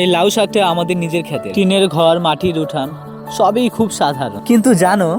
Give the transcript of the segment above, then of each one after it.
এই লাউ শাকটা আমাদের নিজের খেতে, টিনের ঘর, মাটির উঠান, সবই খুব সাধারণ। কিন্তু জানো,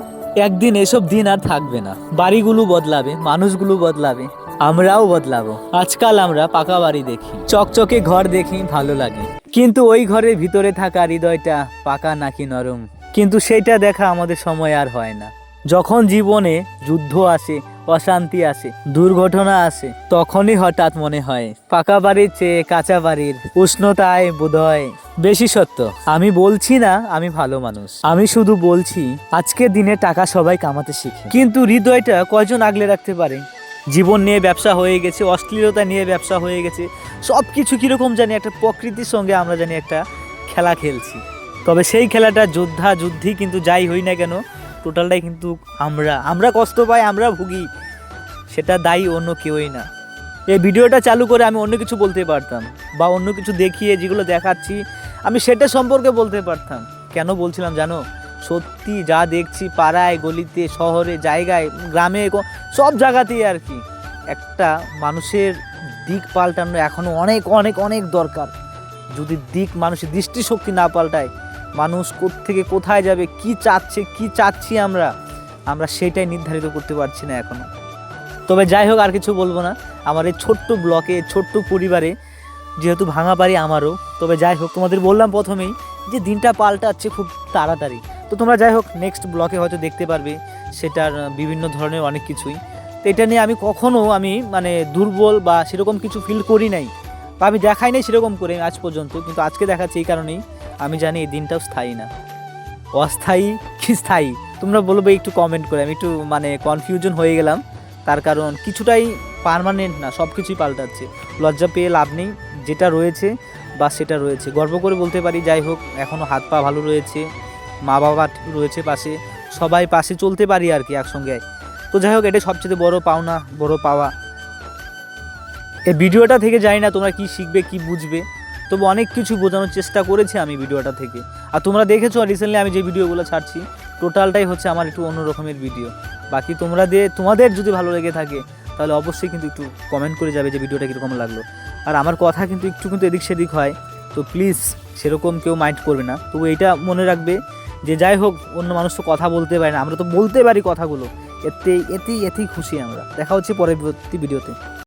একদিন এসব দিন আর থাকবে না। বাড়িগুলো বদলাবে, মানুষগুলো বদলাবে, আমরাও বদলাবো। আজকাল আমরা পাকা বাড়ি দেখি, চকচকে ঘর দেখি, ভালো লাগে। কিন্তু ওই ঘরের ভিতরে থাকা হৃদয়টা পাকা নাকি নরম, কিন্তু সেটা দেখা আমাদের সময় আর হয় না। যখন জীবনে যুদ্ধ আসে, অশান্তি আসে, দুর্ঘটনা আসে, তখনই হঠাৎ মনে হয় পাকা বাড়ির চেয়ে কাঁচা বাড়ির উষ্ণতায় বোধহয় বেশি সত্য। আমি বলছি না আমি ভালো মানুষ, আমি শুধু বলছি আজকের দিনে টাকা সবাই কামাতে শিখে, কিন্তু হৃদয়টা কয়জন আগলে রাখতে পারে? জীবন নিয়ে ব্যবসা হয়ে গেছে, অশ্লীলতা নিয়ে ব্যবসা হয়ে গেছে, সব কিছু কীরকম জানি একটা প্রকৃতির সঙ্গে আমরা জানি একটা খেলা খেলছি। তবে সেই খেলাটা যুদ্ধি, কিন্তু যাই হই না কেন টোটালটাই কিন্তু আমরা কষ্ট পাই, আমরা ভুগি, সেটা দায়ী অন্য কেউই না। এই ভিডিওটা চালু করে আমি অন্য কিছু বলতে পারতাম, বা অন্য কিছু দেখিয়ে যেগুলো দেখাচ্ছি আমি সেটা সম্পর্কে বলতে পারতাম। কেন বলছিলাম জানো? সত্যি যা দেখছি পাড়ায়, গলিতে, শহরে, জায়গায়, গ্রামে, সব জায়গাতেই আর কি, একটা মানুষের দিক পাল্টানো এখনও অনেক অনেক অনেক দরকার। যদি মানুষের দৃষ্টিশক্তি না পাল্টায়, মানুষ কোত্থেকে কোথায় যাবে, কি চাচ্ছে, কি চাচ্ছি আমরা সেটাই নির্ধারিত করতে পারছি না এখনো। তবে যাই হোক, আর কিছু বলবো না। আমার এই ছোট্ট ব্লকে, ছোট্ট পরিবারে, যেহেতু ভাঙা বাড়ি আমারও, তবে যাই হোক, তোমাদের বললাম প্রথমেই যে দিনটা পাল্টাচ্ছে খুব তাড়াতাড়ি। তো তোমরা যাই হোক নেক্সট ব্লকে হয়তো দেখতে পারবে সেটার বিভিন্ন ধরনের অনেক কিছুই। তো এটা নিয়ে আমি কখনও মানে দুর্বল বা সেরকম কিছু ফিল করি নাই, বা আমি দেখাই নাই সেরকম করে আজ পর্যন্ত। কিন্তু আজকে দেখাচ্ছি এই কারণেই, আমি জানি এই দিনটাও স্থায়ী না, অস্থায়ী কি স্থায়ী তোমরা বলবে একটু কমেন্ট করে। আমি একটু কনফিউশন হয়ে গেলাম, তার কারণ কিছুটাই পার্মানেন্ট না, সব কিছুই পাল্টাচ্ছে। লজ্জা পেয়ে লাভ নেই, যেটা রয়েছে বা সেটা রয়েছে, গর্ব করে বলতে পারি। যাই হোক, এখনও হাত পা ভালো রয়েছে, মা বাবা রয়েছে পাশে, সবাই পাশে চলতে পারি আর কি একসঙ্গে। তো যাই হোক, এটা সবচেয়ে বড় পাওনা, বড় পাওয়া। এই ভিডিওটা থেকে জানি না তোমরা কি শিখবে, কি বুঝবে, তবে অনেক কিছু বোঝানোর চেষ্টা করেছি আমি ভিডিওটা থেকে। আর তোমরা দেখেছো রিসেন্টলি আমি যে ভিডিওগুলো ছাড়ছি টোটালটাই হচ্ছে আমার একটু অন্য রকমের ভিডিও। বাকি তোমাদের যদি ভালো লেগে থাকে তাহলে অবশ্যই কিন্তু একটু কমেন্ট করে যাবে যে ভিডিওটা কীরকম লাগলো। আর আমার কথা কিন্তু একটু এদিক সেদিক হয়, তো প্লিজ সেরকম কেউ মাইন্ড করবে না। তবু এইটা মনে রাখবে যে যাই হোক, অন্য মানুষ তো কথা বলতে পারে না, আমরা তো বলতে পারি কথাগুলো, এতেই খুশি আমরা। দেখা হচ্ছে পরবর্তী ভিডিওতে।